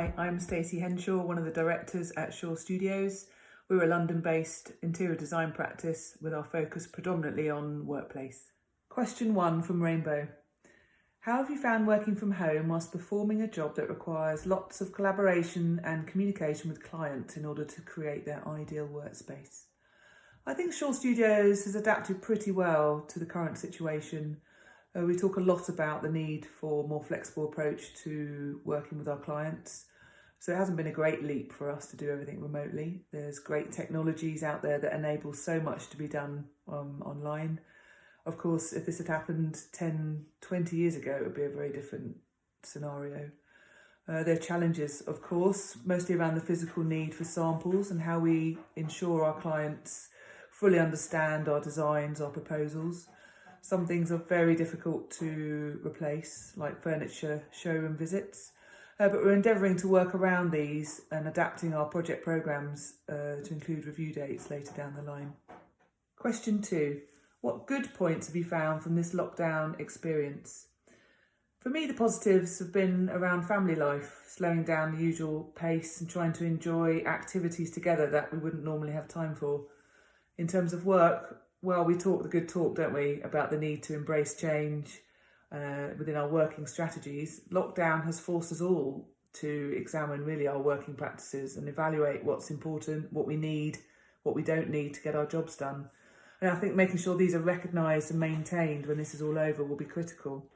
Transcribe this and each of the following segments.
Hi, I'm Stacey Henshaw, one of the directors at Shaw Studios. We're a London-based interior design practice with our focus predominantly on workplace. Question 1 from Rainbow. How have you found working from home whilst performing a job that requires lots of collaboration and communication with clients in order to create their ideal workspace? I think Shaw Studios has adapted pretty well to the current situation. We talk a lot about the need for a more flexible approach to working with our clients. So it hasn't been a great leap for us to do everything remotely. There's great technologies out there that enable so much to be done online. Of course, if this had happened 10, 20 years ago, it would be a very different scenario. There are challenges, of course, mostly around the physical need for samples and how we ensure our clients fully understand our designs, our proposals. Some things are very difficult to replace, like furniture showroom visits, but we're endeavouring to work around these and adapting our project programmes to include review dates later down the line. Question 2. What good points have you found from this lockdown experience? For me, the positives have been around family life, slowing down the usual pace and trying to enjoy activities together that we wouldn't normally have time for. In terms of work, well, we talk the good talk, don't we, about the need to embrace change within our working strategies. Lockdown has forced us all to examine really our working practices and evaluate what's important, what we need, what we don't need to get our jobs done. And I think making sure these are recognised and maintained when this is all over will be critical.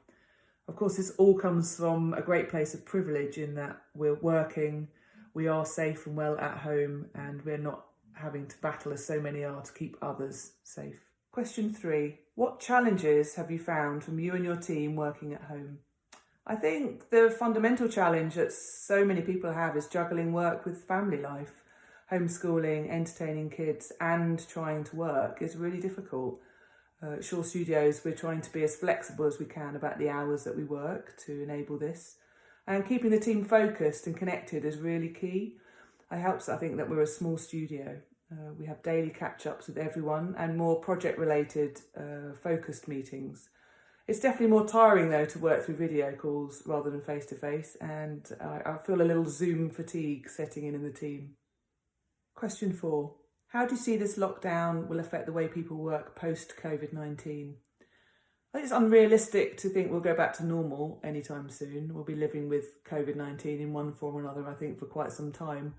Of course, this all comes from a great place of privilege in that we're working, we are safe and well at home, and we're not having to battle, as so many are, to keep others safe. Question 3. What challenges have you found from you and your team working at home? I think the fundamental challenge that so many people have is juggling work with family life. Homeschooling, entertaining kids and trying to work is really difficult. At Shaw Studios, we're trying to be as flexible as we can about the hours that we work to enable this. And keeping the team focused and connected is really key. It helps, I think, that we're a small studio. We have daily catch-ups with everyone and more project-related focused meetings. It's definitely more tiring, though, to work through video calls rather than face-to-face, and I feel a little Zoom fatigue setting in the team. Question 4. How do you see this lockdown will affect the way people work post-COVID-19? I think it's unrealistic to think we'll go back to normal anytime soon. We'll be living with COVID-19 in one form or another, I think, for quite some time.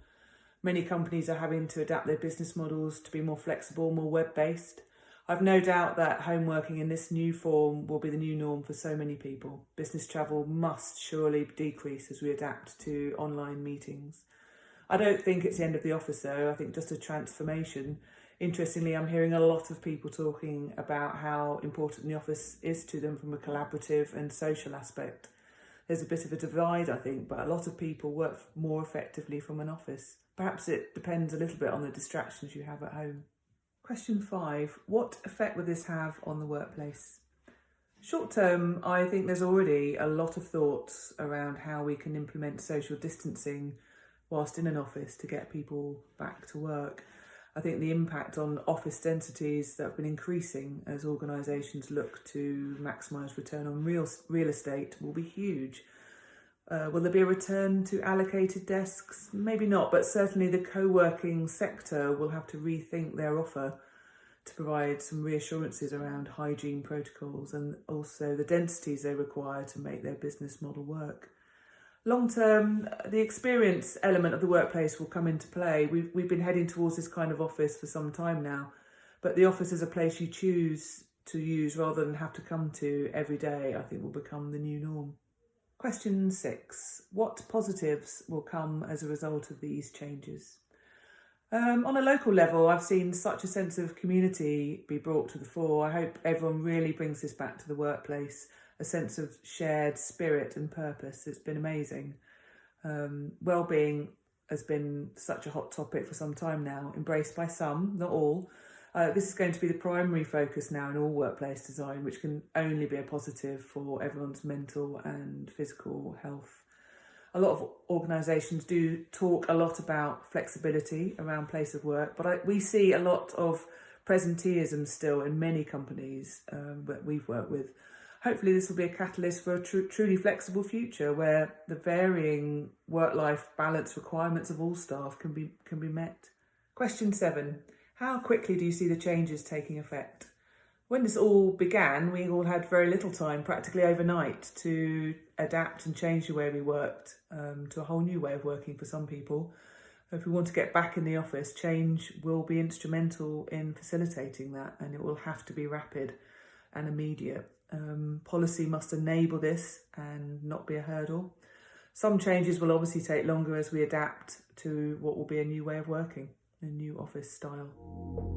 Many companies are having to adapt their business models to be more flexible, more web-based. I've no doubt that home working in this new form will be the new norm for so many people. Business travel must surely decrease as we adapt to online meetings. I don't think it's the end of the office though, I think just a transformation. Interestingly, I'm hearing a lot of people talking about how important the office is to them from a collaborative and social aspect. There's a bit of a divide, I think, but a lot of people work more effectively from an office. Perhaps it depends a little bit on the distractions you have at home. Question 5. What effect will this have on the workplace? Short term, I think there's already a lot of thoughts around how we can implement social distancing whilst in an office to get people back to work. I think the impact on office densities that have been increasing as organisations look to maximise return on real estate will be huge. Will there be a return to allocated desks? Maybe not, but certainly the co-working sector will have to rethink their offer to provide some reassurances around hygiene protocols and also the densities they require to make their business model work. Long term, the experience element of the workplace will come into play. We've been heading towards this kind of office for some time now, but the office is a place you choose to use rather than have to come to every day, I think will become the new norm. Question 6. What positives will come as a result of these changes? On a local level, I've seen such a sense of community be brought to the fore. I hope everyone really brings this back to the workplace, a sense of shared spirit and purpose. It's been amazing. Wellbeing has been such a hot topic for some time now, embraced by some, not all. This is going to be the primary focus now in all workplace design, which can only be a positive for everyone's mental and physical health. A lot of organisations do talk a lot about flexibility around place of work, but we see a lot of presenteeism still in many companies that we've worked with. Hopefully this will be a catalyst for a truly flexible future where the varying work-life balance requirements of all staff can be met. Question 7. How quickly do you see the changes taking effect? When this all began, we all had very little time, practically overnight, to adapt and change the way we worked to a whole new way of working for some people. If we want to get back in the office, change will be instrumental in facilitating that, and it will have to be rapid and immediate. Policy must enable this and not be a hurdle. Some changes will obviously take longer as we adapt to what will be a new way of working, a new office style.